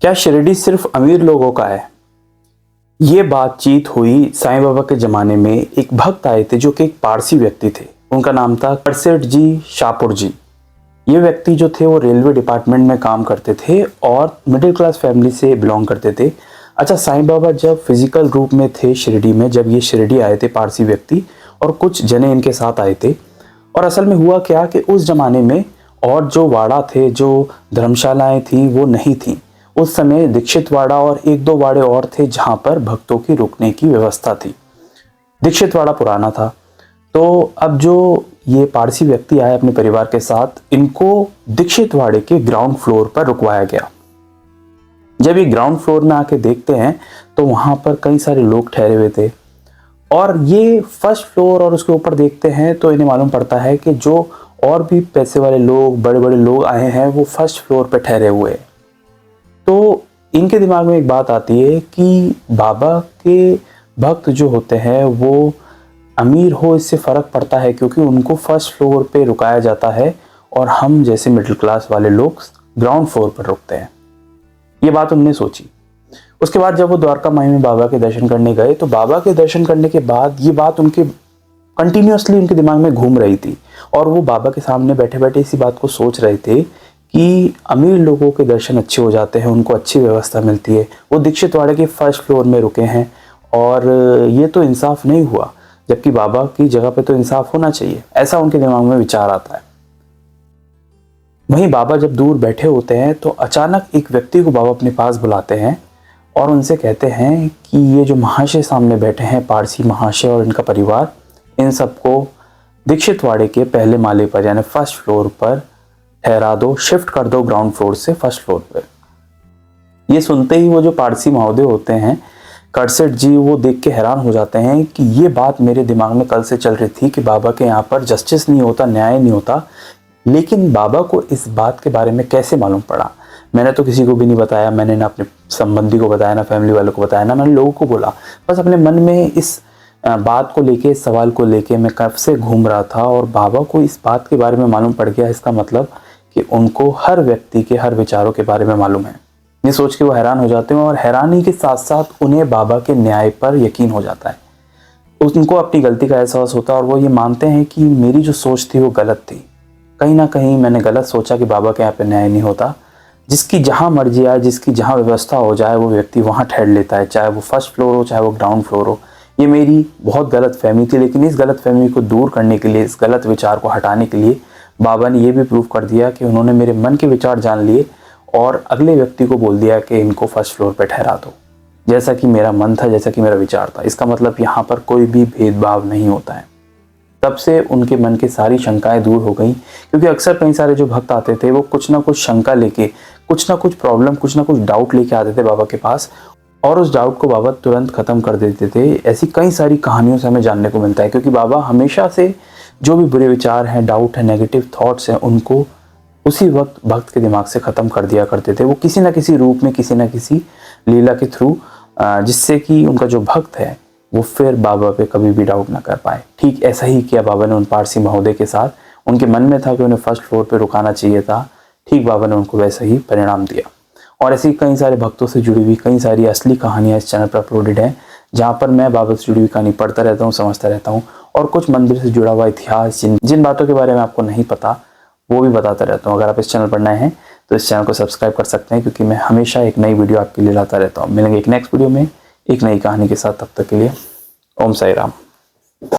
क्या शिरडी सिर्फ अमीर लोगों का है? ये बातचीत हुई साईं बाबा के ज़माने में। एक भक्त आए थे जो कि एक पारसी व्यक्ति थे। उनका नाम था करसेठ जी शाहपुर जी। ये व्यक्ति जो थे वो रेलवे डिपार्टमेंट में काम करते थे और मिडिल क्लास फैमिली से बिलोंग करते थे। अच्छा, साईं बाबा जब फिजिकल रूप में थे शिरडी में, जब ये शिरडी आए थे पारसी व्यक्ति और कुछ जने इनके साथ आए थे। और असल में हुआ क्या कि उस ज़माने में और जो वाड़ा थे, जो धर्मशालाएं थी, वो नहीं थी। उस समय दीक्षित वाड़ा और एक दो वाड़े और थे जहाँ पर भक्तों की रुकने की व्यवस्था थी। दीक्षित वाड़ा पुराना था। तो अब जो ये पारसी व्यक्ति आए अपने परिवार के साथ, इनको दीक्षित वाड़े के ग्राउंड फ्लोर पर रुकवाया गया। जब ये ग्राउंड फ्लोर में आके देखते हैं तो वहाँ पर कई सारे लोग ठहरे हुए थे और ये फर्स्ट फ्लोर और उसके ऊपर देखते हैं तो इन्हें मालूम पड़ता है कि जो और भी पैसे वाले लोग, बड़े बड़े लोग आए हैं, वो फर्स्ट फ्लोर पर ठहरे हुए हैं। तो इनके दिमाग में एक बात आती है कि बाबा के भक्त जो होते हैं वो अमीर हो इससे फ़र्क पड़ता है, क्योंकि उनको फर्स्ट फ्लोर पे रुकाया जाता है और हम जैसे मिडिल क्लास वाले लोग ग्राउंड फ्लोर पर रुकते हैं। ये बात उन्होंने सोची। उसके बाद जब वो द्वारका माई में बाबा के दर्शन करने गए तो बाबा के दर्शन करने के बाद ये बात उनके कंटिन्यूसली उनके दिमाग में घूम रही थी और वो बाबा के सामने बैठे बैठे इसी बात को सोच रहे थे कि अमीर लोगों के दर्शन अच्छे हो जाते हैं, उनको अच्छी व्यवस्था मिलती है। वो दीक्षित वाड़े के फर्स्ट फ्लोर में रुके हैं और ये तो इंसाफ नहीं हुआ, जबकि बाबा की जगह पे तो इंसाफ होना चाहिए। ऐसा उनके दिमाग में विचार आता है। वहीं बाबा जब दूर बैठे होते हैं तो अचानक एक व्यक्ति को बाबा अपने पास बुलाते हैं और उनसे कहते हैं कि ये जो महाशय सामने बैठे हैं, पारसी महाशय और इनका परिवार, इन सबको दीक्षित वाड़े के पहले माले पर यानी फर्स्ट फ्लोर पर ठहरा दो, शिफ्ट कर दो ग्राउंड फ्लोर से फर्स्ट फ्लोर पर। ये सुनते ही वो जो पारसी महोदय होते हैं, करसेठ जी, वो देख के हैरान हो जाते हैं कि ये बात मेरे दिमाग में कल से चल रही थी कि बाबा के यहाँ पर जस्टिस नहीं होता, न्याय नहीं होता, लेकिन बाबा को इस बात के बारे में कैसे मालूम पड़ा? मैंने तो किसी को भी नहीं बताया, मैंने ना अपने संबंधी को बताया, ना फैमिली वालों को बताया, ना मैंने लोगों को बोला। बस अपने मन में इस बात को लेके, इस सवाल को लेके मैं कब से घूम रहा था और बाबा को इस बात के बारे में मालूम पड़ गया। इसका मतलब कि उनको हर व्यक्ति के हर विचारों के बारे में मालूम है। ये सोच के वो हैरान हो जाते हैं और हैरानी के साथ साथ उन्हें बाबा के न्याय पर यकीन हो जाता है। उनको अपनी गलती का एहसास होता है और वो ये मानते हैं कि मेरी जो सोच थी वो गलत थी। कहीं ना कहीं मैंने गलत सोचा कि बाबा के यहाँ पे न्याय नहीं होता। जिसकी जहाँ मर्जी आए, जिसकी जहाँ व्यवस्था हो जाए, वो व्यक्ति वहाँ ठहर लेता है, चाहे वो फर्स्ट फ्लोर हो, चाहे वो ग्राउंड फ्लोर हो। ये मेरी बहुत गलत फहमी थी, लेकिन इस गलत फहमी को दूर करने के लिए, इस गलत विचार को हटाने के लिए बाबा ने ये भी प्रूव कर दिया कि उन्होंने मेरे मन के विचार जान लिए और अगले व्यक्ति को बोल दिया कि इनको फर्स्ट फ्लोर पर ठहरा दो, जैसा कि मेरा मन था, जैसा कि मेरा विचार था। इसका मतलब यहाँ पर कोई भी भेदभाव नहीं होता है। तब से उनके मन की सारी शंकाएं दूर हो गई, क्योंकि अक्सर कई सारे जो भक्त आते थे वो कुछ ना कुछ शंका लेके, कुछ ना कुछ प्रॉब्लम, कुछ ना कुछ डाउट लेके आते थे बाबा के पास और उस डाउट को बाबा तुरंत ख़त्म कर देते थे। ऐसी कई सारी कहानियों से हमें जानने को मिलता है, क्योंकि बाबा हमेशा से जो भी बुरे विचार हैं, डाउट है, नेगेटिव थॉट्स हैं, उनको उसी वक्त भक्त के दिमाग से ख़त्म कर दिया करते थे। वो किसी न किसी रूप में, किसी न किसी लीला के थ्रू, जिससे कि उनका जो भक्त है वो फिर बाबा पे कभी भी डाउट ना कर पाए। ठीक ऐसा ही किया बाबा ने उन पारसी महोदय के साथ। उनके मन में था कि उन्हें फर्स्ट फ्लोर पे रुकाना चाहिए था, ठीक बाबा ने उनको वैसा ही परिणाम दिया। और ऐसी कई सारे भक्तों से जुड़ी हुई कई सारी असली कहानियाँ इस चैनल पर अपलोडेड हैं, जहाँ पर मैं बाबा से जुड़ी हुई कहानी पढ़ता रहता हूँ, समझता रहता हूँ और कुछ मंदिर से जुड़ा हुआ इतिहास, जिन बातों के बारे में आपको नहीं पता वो भी बताता रहता हूँ। अगर आप इस चैनल पर नए हैं तो इस चैनल को सब्सक्राइब कर सकते हैं, क्योंकि मैं हमेशा एक नई वीडियो आपके लिए लाता रहता हूँ। मिलेंगे एक नेक्स्ट वीडियो में एक नई कहानी के साथ। तब तक के लिए ओम साई राम।